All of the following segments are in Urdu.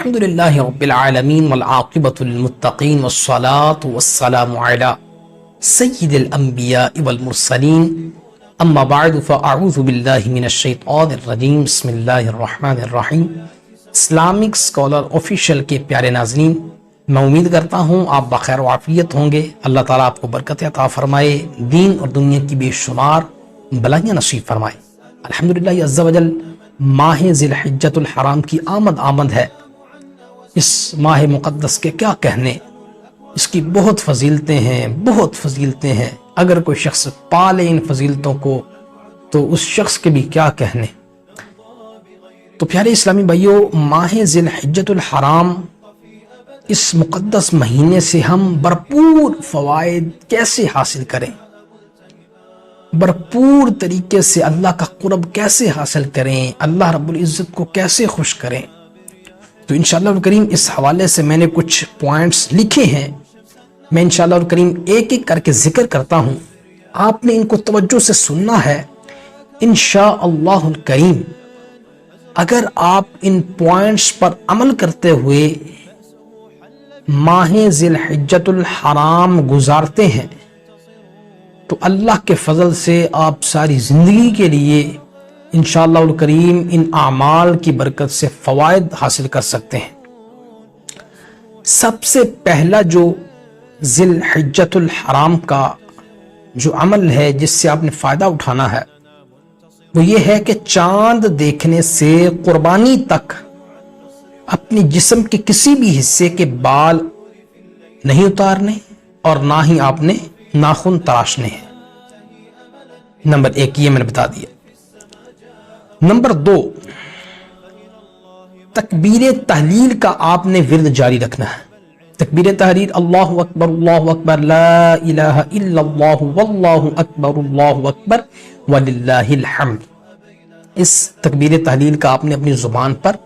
الحمد للہ رب العالمین والعاقبۃ للمتقین والصلاة والسلام علی سید الانبیاء والمرسلین اما بعد فاعوذ باللہ من الشیطان الرجیم بسم اللہ الرحمن الرحیم۔ اسلامک اسکالر آفیشیل کے پیارے ناظرین، میں امید کرتا ہوں آپ بخیر و عافیت ہوں گے۔ اللہ تعالیٰ آپ کو برکت عطا فرمائے، دین اور دنیا کی بے شمار بلائیاں نصیب فرمائے۔ الحمدللہ عز وجل ماہ ذی الحجۃ الحرام کی آمد ہے۔ اس ماہ مقدس کے کیا کہنے، اس کی بہت فضیلتیں ہیں۔ اگر کوئی شخص پالے ان فضیلتوں کو تو اس شخص کے بھی کیا کہنے۔ تو پیارے اسلامی بھائیوں، ماہ ذی الحجۃ الحرام، اس مقدس مہینے سے ہم بھرپور فوائد کیسے حاصل کریں، بھرپور طریقے سے اللہ کا قرب کیسے حاصل کریں، اللہ رب العزت کو کیسے خوش کریں، تو انشاءاللہ الکریم اس حوالے سے میں نے کچھ پوائنٹس لکھے ہیں۔ میں انشاءاللہ الکریم ایک ایک کر کے ذکر کرتا ہوں، آپ نے ان کو توجہ سے سننا ہے۔ انشاءاللہ الکریم اگر آپ ان پوائنٹس پر عمل کرتے ہوئے ماہ ذی الحجۃ الحرام گزارتے ہیں تو اللہ کے فضل سے آپ ساری زندگی کے لیے انشاءاللہ الکریم ان اعمال کی برکت سے فوائد حاصل کر سکتے ہیں۔ سب سے پہلا جو ذی الحجۃ الحرام کا جو عمل ہے جس سے آپ نے فائدہ اٹھانا ہے وہ یہ ہے کہ چاند دیکھنے سے قربانی تک اپنی جسم کے کسی بھی حصے کے بال نہیں اتارنے اور نہ ہی آپ نے ناخن تراشنے ہیں۔ نمبر ایک یہ میں نے بتا دیا۔ نمبر دو، تکبیر تحلیل کا آپ نے ورد جاری رکھنا ہے۔ تکبیر تحلیل اللہ اکبر لا الہ الا اللہ واللہ اکبر وللہ الحمد، اس تکبیر تحلیل کا آپ نے اپنی زبان پر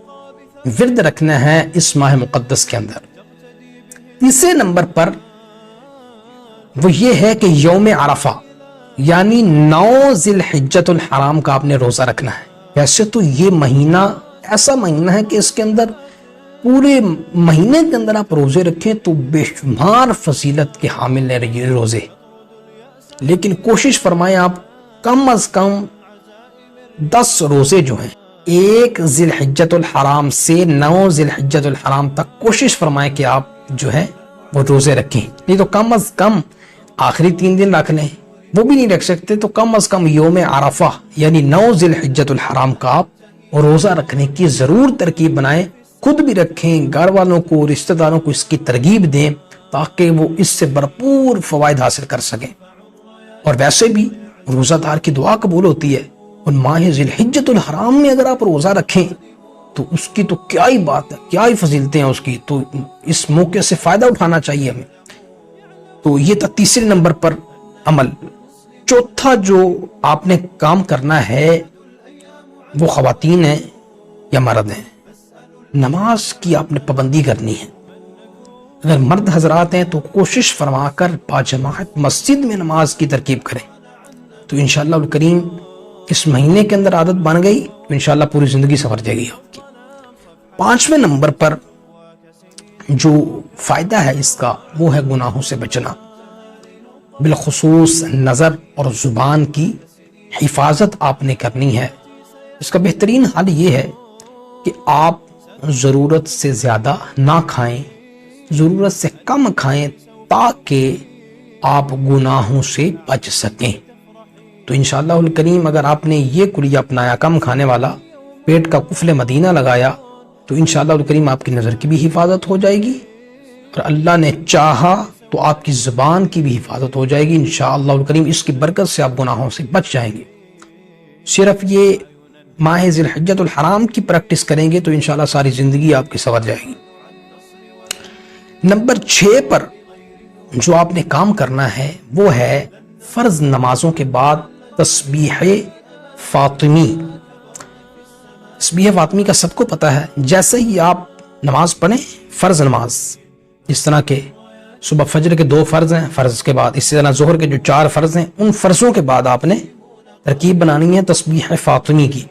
ورد رکھنا ہے اس ماہ مقدس کے اندر۔ تیسرے نمبر پر وہ یہ ہے کہ یوم عرفہ یعنی 9 ذی الحجۃ الحرام کا آپ نے روزہ رکھنا ہے۔ ویسے تو یہ مہینہ ایسا مہینہ ہے کہ اس کے اندر پورے مہینے کے اندر آپ روزے رکھیں تو بے شمار فضیلت کے حامل ہیں یہ روزے، لیکن کوشش فرمائیں آپ کم از کم 10 روزے جو ہیں 1 ذی الحجۃ الحرام سے 9 ذی الحجۃ الحرام تک کوشش فرمائیں کہ آپ جو ہے وہ روزے رکھیں، نہیں تو کم از کم آخری 3 دن رکھ لیں، وہ بھی نہیں رکھ سکتے تو کم از کم یوم عرفہ یعنی 9 ذی الحجۃ الحرام کا آپ روزہ رکھنے کی ضرور ترکیب بنائیں، خود بھی رکھیں، گھر والوں کو، رشتہ داروں کو اس کی ترغیب دیں تاکہ وہ اس سے بھرپور فوائد حاصل کر سکیں۔ اور ویسے بھی روزہ دار کی دعا قبول ہوتی ہے، اور ماہ ذی الحجۃ الحرام میں اگر آپ روزہ رکھیں تو اس کی تو کیا ہی بات ہے، کیا ہی فضیلتیں ہیں اس کی، تو اس موقع سے فائدہ اٹھانا چاہیے ہمیں۔ تو یہ تھا تیسرے نمبر پر عمل۔ چوتھا جو آپ نے کام کرنا ہے وہ خواتین ہیں یا مرد ہیں، نماز کی آپ نے پابندی کرنی ہے۔ اگر مرد حضرات ہیں تو کوشش فرما کر باجماعت مسجد میں نماز کی ترکیب کریں، تو انشاءاللہ الکریم اس مہینے کے اندر عادت بن گئی تو انشاءاللہ پوری زندگی سنور جائے گی آپ کی۔ 5ویں نمبر پر جو فائدہ ہے اس کا وہ ہے گناہوں سے بچنا، بالخصوص نظر اور زبان کی حفاظت آپ نے کرنی ہے۔ اس کا بہترین حل یہ ہے کہ آپ ضرورت سے زیادہ نہ کھائیں، ضرورت سے کم کھائیں تاکہ آپ گناہوں سے بچ سکیں۔ تو انشاءاللہ الکریم اگر آپ نے یہ کلیہ اپنایا، کم کھانے والا، پیٹ کا قفل مدینہ لگایا، تو انشاءاللہ الکریم آپ کی نظر کی بھی حفاظت ہو جائے گی، اور اللہ نے چاہا تو آپ کی زبان کی بھی حفاظت ہو جائے گی انشاءاللہ الکریم۔ اس کی برکت سے آپ گناہوں سے بچ جائیں گے۔ صرف یہ ماہ ذی الحجۃ الحرام کی پریکٹس کریں گے تو انشاءاللہ ساری زندگی آپ کی سنور جائے گی۔ نمبر 6 پر جو آپ نے کام کرنا ہے وہ ہے فرض نمازوں کے بعد تسبیح فاطمی۔ تسبیح فاطمی کا سب کو پتہ ہے، جیسے ہی آپ نماز پڑھیں، فرض نماز، جس طرح کہ صبح فجر کے 2 فرض ہیں، فرض کے بعد اسی طرح ظہر کے جو 4 فرض ہیں، ان فرضوں کے بعد آپ نے ترکیب بنانی ہے تسبیح فاطمی کی۔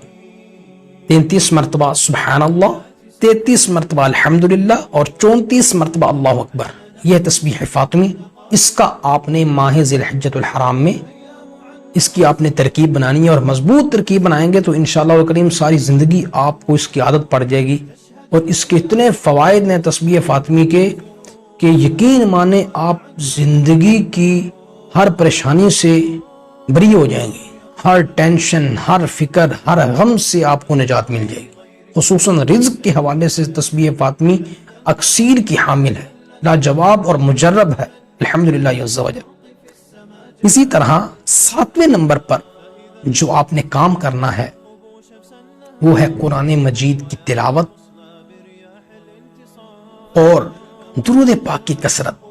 33 مرتبہ سبحان اللہ، 33 مرتبہ الحمدللہ اور 34 مرتبہ اللہ اکبر، یہ تسبیح فاطمی۔ اس کا آپ نے ماہ ذی الحجۃ الحرام میں اس کی آپ نے ترکیب بنانی ہے، اور مضبوط ترکیب بنائیں گے تو انشاءاللہ الکریم ساری زندگی آپ کو اس کی عادت پڑ جائے گی، اور اس کے اتنے فوائد ہیں تسبیح فاطمی کے کہ یقین مانے آپ زندگی کی ہر پریشانی سے بری ہو جائیں گے، ہر ٹینشن، ہر فکر، ہر غم سے آپ کو نجات مل جائے گی۔ خصوصاً رزق کے حوالے سے تسبیح فاطمی اکسیر کی حامل ہے، لاجواب اور مجرب ہے الحمدللہ عز و جل۔ اسی طرح 7ویں نمبر پر جو آپ نے کام کرنا ہے وہ ہے قرآن مجید کی تلاوت اور درود پاک کی کثرت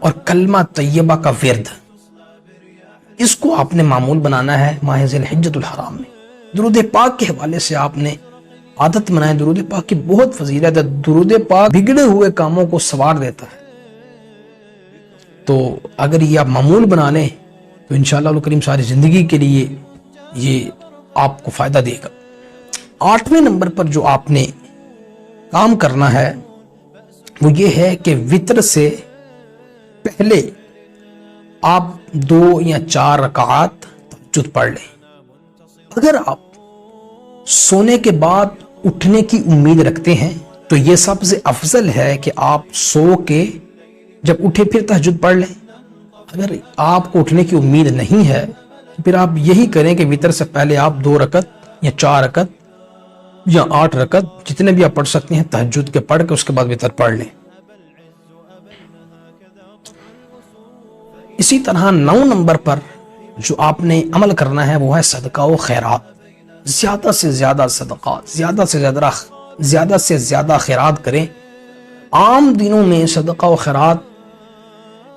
اور کلمہ طیبہ کا ورد۔ اس کو آپ نے معمول بنانا ہے ماہ ذی الحجۃ الحرام میں۔ درود پاک کے حوالے سے آپ نے عادت بنائے، درود پاک کی بہت فضیلت ہے، درود پاک بگڑے ہوئے کاموں کو سنوار دیتا ہے، تو اگر یہ آپ معمول بنا لیں تو انشاءاللہ الکریم ساری زندگی کے لیے یہ آپ کو فائدہ دے گا۔ 8ویں نمبر پر جو آپ نے کام کرنا ہے وہ یہ ہے کہ وتر سے پہلے آپ 2 یا 4 رکعات تہجد پڑھ لیں۔ اگر آپ سونے کے بعد اٹھنے کی امید رکھتے ہیں تو یہ سب سے افضل ہے کہ آپ سو کے جب اٹھے پھر تہجد پڑھ لیں۔ اگر آپ کو اٹھنے کی امید نہیں ہے تو پھر آپ یہی کریں کہ وتر سے پہلے آپ 2 رکعت یا 4 رکعت یا 8 رکعت جتنے بھی آپ پڑھ سکتے ہیں تہجد کے پڑھ کے اس کے بعد وتر پڑھ لیں۔ اسی طرح 9 نمبر پر جو آپ نے عمل کرنا ہے وہ ہے صدقہ و خیرات۔ زیادہ سے زیادہ صدقات، زیادہ سے زیادہ خیرات کریں۔ عام دنوں میں صدقہ و خیرات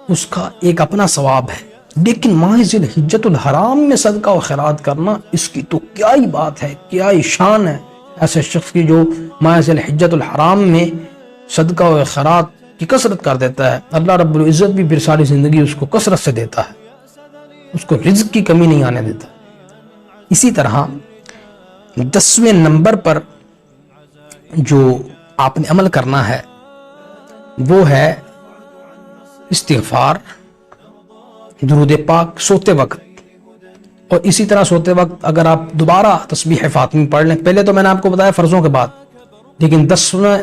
اس کا ایک اپنا ثواب ہے، لیکن ماہ ذی الحجۃ الحرام میں صدقہ و خیرات کرنا اس کی تو کیا ہی بات ہے، کیا ہی شان ہے ایسے شخص کی جو ماہ ذی الحجۃ الحرام میں صدقہ و خیرات کی کثرت کر دیتا ہے۔ اللہ رب العزت بھی پھر ساری زندگی اس کو کثرت سے دیتا ہے، اس کو رزق کی کمی نہیں آنے دیتا۔ اسی طرح 10ویں نمبر پر جو آپ نے عمل کرنا ہے وہ ہے استغفار، درود پاک سوتے وقت، اور اسی طرح سوتے وقت اگر آپ دوبارہ تسبیح فاطمی پڑھ لیں، پہلے تو میں نے آپ کو بتایا فرضوں کے بعد، لیکن 10واں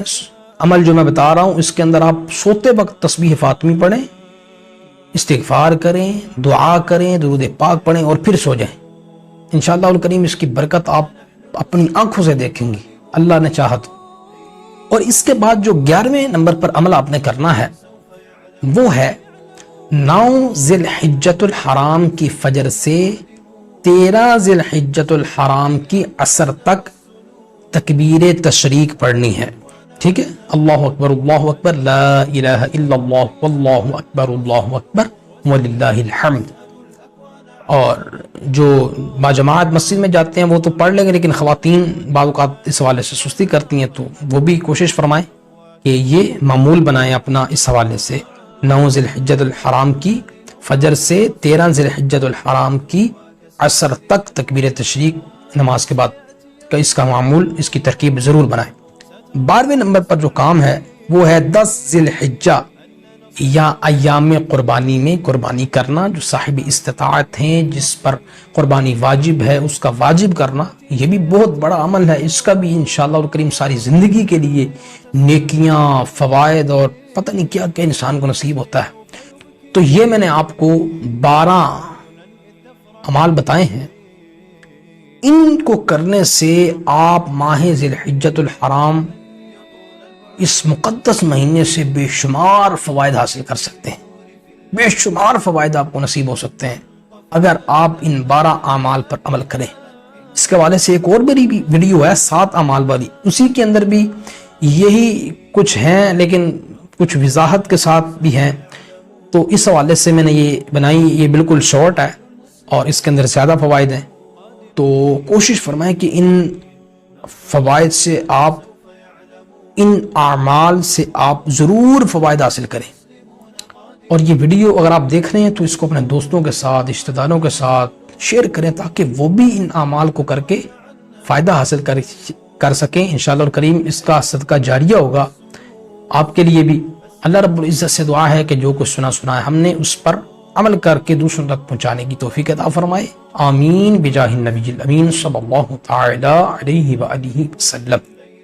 عمل جو میں بتا رہا ہوں اس کے اندر آپ سوتے وقت تسبیح فاطمی پڑھیں، استغفار کریں، دعا کریں، درود پاک پڑھیں اور پھر سو جائیں۔ انشاءاللہ الکریم اس کی برکت آپ اپنی آنکھوں سے دیکھیں گی اللہ نے چاہا تو۔ اور اس کے بعد جو 11ویں نمبر پر عمل آپ نے کرنا ہے وہ ہے 9 ذی الحجۃ الحرام کی فجر سے 13 ذی الحجۃ الحرام کی عصر تک تکبیر تشریق پڑھنی ہے، ٹھیک ہے؟ اللہ اکبر لا الہ الا اللہ واللہ اکبر وللہ الحمد۔ اور جو باجماعت مسجد میں جاتے ہیں وہ تو پڑھ لیں گے، لیکن خواتین بعض اوقات اس حوالے سے سستی کرتی ہیں تو وہ بھی کوشش فرمائیں کہ یہ معمول بنائیں اپنا اس حوالے سے 9 ذی الحجۃ الحرام کی فجر سے 13 ذی الحجۃ الحرام کی عصر تک تکبیر تشریق نماز کے بعد کا اس کا معمول، اس کی ترکیب ضرور بنائیں۔ 12ویں نمبر پر جو کام ہے وہ ہے 10 ذی الحجہ یا ایام قربانی میں قربانی کرنا۔ جو صاحب استطاعت ہیں، جس پر قربانی واجب ہے، اس کا واجب کرنا، یہ بھی بہت بڑا عمل ہے، اس کا بھی انشاءاللہ الکریم ساری زندگی کے لیے نیکیاں، فوائد اور پتہ نہیں کیا کیا انسان کو نصیب ہوتا ہے۔ تو یہ میں نے آپ کو 12 اعمال بتائے ہیں، ان کو کرنے سے آپ ماہ ذی الحجۃ الحرام اس مقدس مہینے سے بے شمار فوائد حاصل کر سکتے ہیں، بے شمار فوائد آپ کو نصیب ہو سکتے ہیں اگر آپ ان 12 اعمال پر عمل کریں۔ اس کے حوالے سے ایک اور بڑی بھی ویڈیو ہے 7 اعمال والی، اسی کے اندر بھی یہی کچھ ہیں لیکن کچھ وضاحت کے ساتھ بھی ہیں، تو اس حوالے سے میں نے یہ بنائی، یہ بالکل شارٹ ہے اور اس کے اندر زیادہ فوائد ہیں، تو کوشش فرمائیں کہ ان فوائد سے آپ، ان اعمال سے آپ ضرور فوائد حاصل کریں۔ اور یہ ویڈیو اگر آپ دیکھ رہے ہیں تو اس کو اپنے دوستوں کے ساتھ، رشتہ داروں کے ساتھ شیئر کریں تاکہ وہ بھی ان اعمال کو کر کے فائدہ حاصل کریں، کر سکیں انشاءاللہ الکریم اس کا صدقہ جاریہ ہوگا آپ کے لیے بھی۔ اللہ رب العزت سے دعا ہے کہ جو کچھ سنا ہے ہم نے اس پر عمل کر کے دوسروں تک پہنچانے کی توفیق عطا فرمائے، آمین بجاہ النبی الامین صلی اللہ تعالی علیہ وآلہ وسلم۔